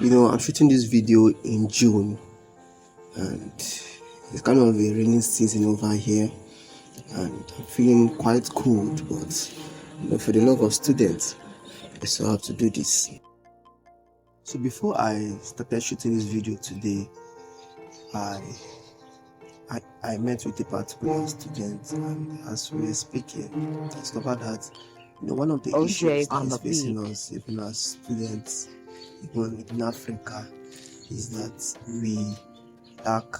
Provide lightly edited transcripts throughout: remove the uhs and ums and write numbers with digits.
I'm shooting this video in June, and it's kind of a rainy season over here, and I'm feeling quite cold, but for the love of students, I still have to do this. So before I started shooting this video today, I I met with a particular student, and as we were speaking, I discovered that one of the issues that is facing us, even as students, even in Africa, is that we lack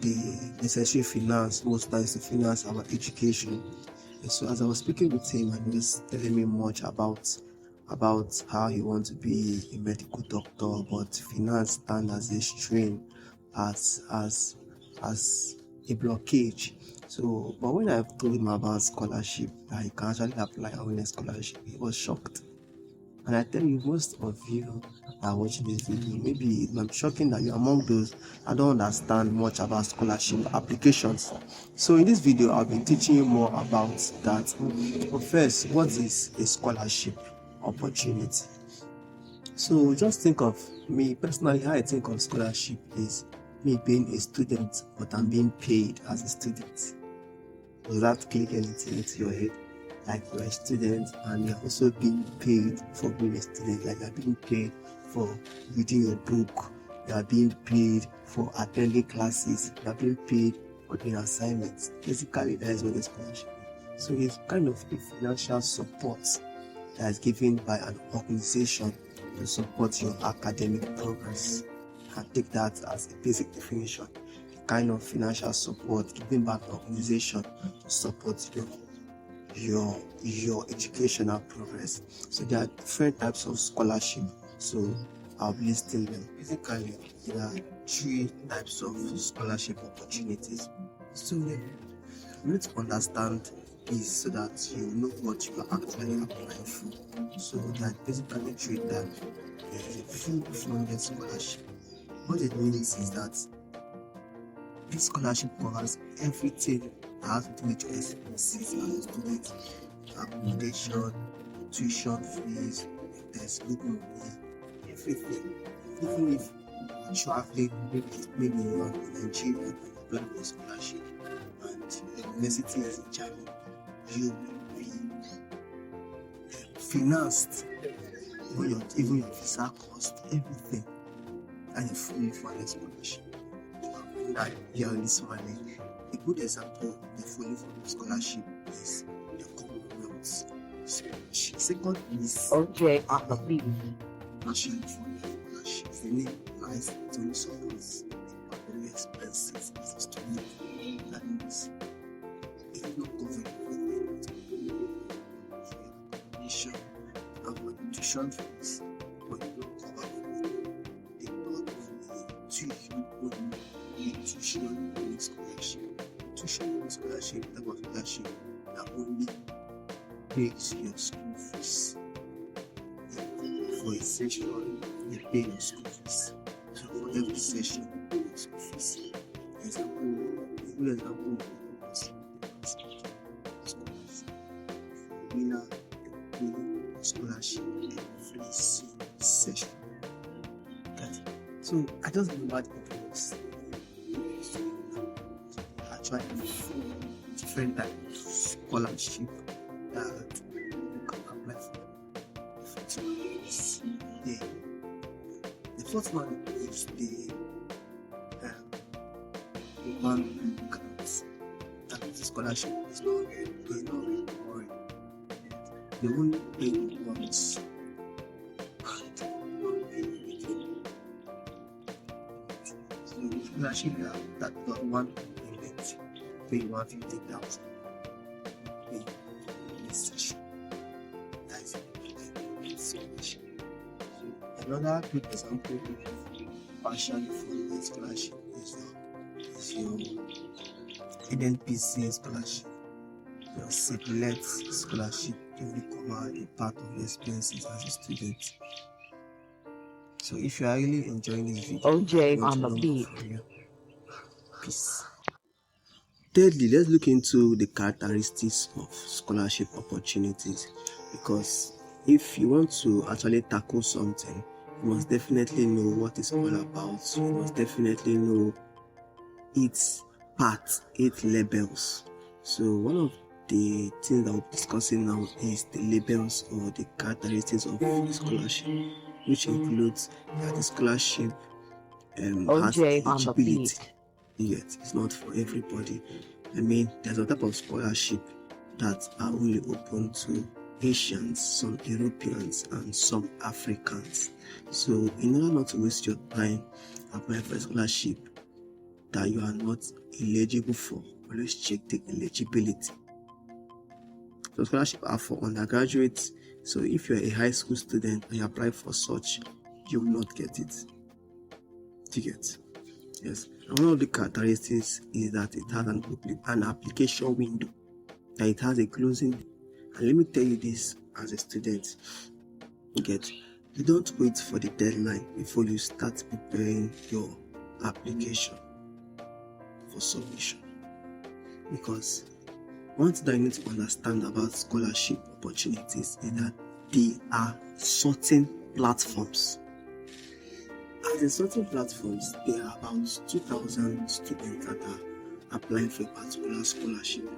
the necessary finance, most times to finance our education. And so as I was speaking with him, and he was telling me much about how he wants to be a medical doctor, but finance stand as a strain, as a blockage. So, but when I told him about scholarship, that he can actually apply on a scholarship, he was shocked. And I tell you, most of you are watching this video, maybe I'm shocking that you're among those that don't understand much about scholarship applications. So in this video, I'll be teaching you more about that. But first, what is a scholarship opportunity? So just think of me personally, how I think of scholarship is me being a student, but I'm being paid as a student. Does that click anything into your head? Like you're a student and you're also being paid for being a student, like you're being paid for reading your book, you're being paid for attending classes, you're being paid for doing assignments. Basically, that is what the scholarship is. So it's kind of a financial support that is given by an organization to support your academic progress. And take that as a basic definition. The kind of financial support given by an organization to support your educational progress. So there are different types of scholarship. So I'll be listing them. Basically, there are 3 types of scholarship opportunities. So you need to understand this so that you know what you are actually applying for. So there are basically 3 types. There is a full funded scholarship. What it means is that this scholarship covers everything that has to do with your expenses as a student: accommodation, tuition fees, textbook money, everything. Even if you're traveling, maybe you're in Nigeria and you're applying for a scholarship and your university is in Germany, you will be financed, even your visa cost, everything, and a fully funded scholarship. That you are on this money. A good example of the fully funded scholarship is the Commonwealth scholarship. Second is national funded scholarship. The name lies to only supports the expenses as a student. That means if not government for your accommodation and for the tuition fees, but you don't cover the not only tuition only. Tuition only scholarship. Tuition only scholarship, type of scholarship that only pays your school fees. For a session, you pay your school fees. So for every session, you pay your school fees. For example, winner scholarship every session. So I just remember it was actually different types of scholarship that you can apply for. The first one is the one that the scholarship is not really boring. The only thing once scholarship that got one payment, pay 150,000. Pay this session. That is a scholarship. Another good example of partially funded scholarship is your NNPC scholarship, your CPLET scholarship. You will cover a part of your expenses as a student. So if you are really enjoying this video, peace. Thirdly, let's look into the characteristics of scholarship opportunities, because if you want to actually tackle something, you must definitely know what it's all about. You must definitely know its parts, its labels. So one of the things that we're discussing now is the labels or the characteristics of scholarship, which includes that the scholarship has OJ on the eligibility. beat. Yet it's not for everybody. I mean, there's a type of scholarship that are only open to Asians, some Europeans, and some Africans. So, in order not to waste your time applying for a scholarship that you are not eligible for, always check the eligibility. So, scholarship are for undergraduates. So, if you're a high school student and you apply for such, you will not get it. You get? Yes. And one of the characteristics is that it has an application window, that it has a closing. And let me tell you this as a student, you don't wait for the deadline before you start preparing your application for submission. Because one thing that you need to understand about scholarship opportunities is that there are certain platforms. As in certain platforms, there are about 2,000 students that are applying for a particular scholarship.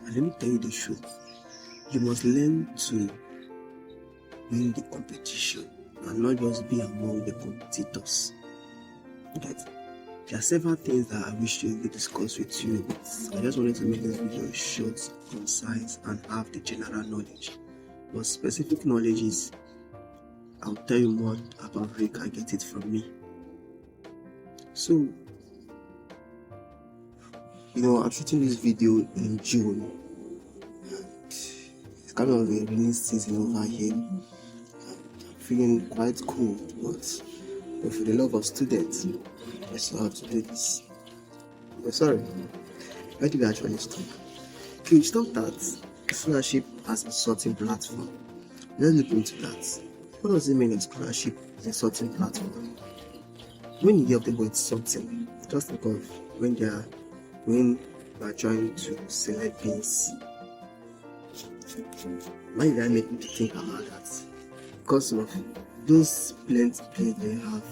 And let me tell you the truth, you must learn to win the competition and not just be among the competitors. There are several things that I wish to discuss with you, but I just wanted to make this video short, concise, and have the general knowledge. But specific knowledge is, I'll tell you more about how you can get it from me. So, I'm shooting this video in June, and it's kind of a rainy season over here. And I'm feeling quite cold, but for the love of students, I still have to do this. Sorry, where did we actually stop? Okay, we stopped that scholarship as a sorting platform. Let's look into that. What does it mean that scholarship is a sorting platform? When you hear the word sorting, just think of when you are trying to select beans. Why did I make me think about that? Because of those plenty beans they have,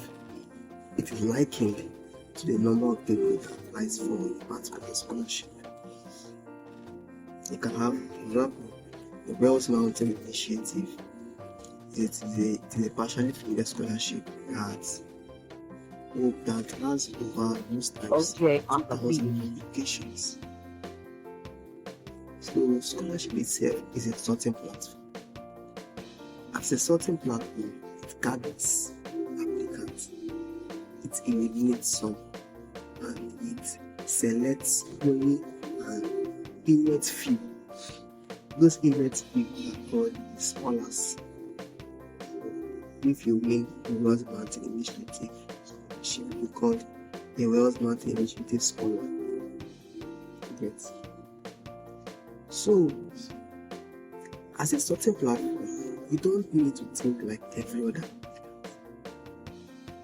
it is likened to the number of people that applies for a particular scholarship. You can have, for example, the Wells Mountain Initiative. It is a partially funded scholarship that has over most times OJ on the 2,000 beat. applications. So scholarship itself is a sorting platform. As a sorting platform, it gathers applicants, it eliminates some, and it selects only an inert few. Those inert few are called scholars. If you win the Wells Mountain Initiative, she will be called a Wells Mountain Initiative scholar. Yes. So, as a sorting platform, you don't need to think like every other.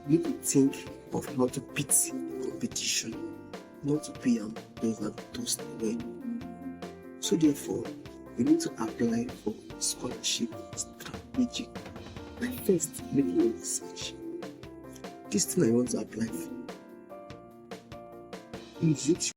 You need to think of how to beat competition, not to be those that toast away. So therefore, you need to apply for scholarship strategic. Like first, making a research. This thing I want to apply for, is it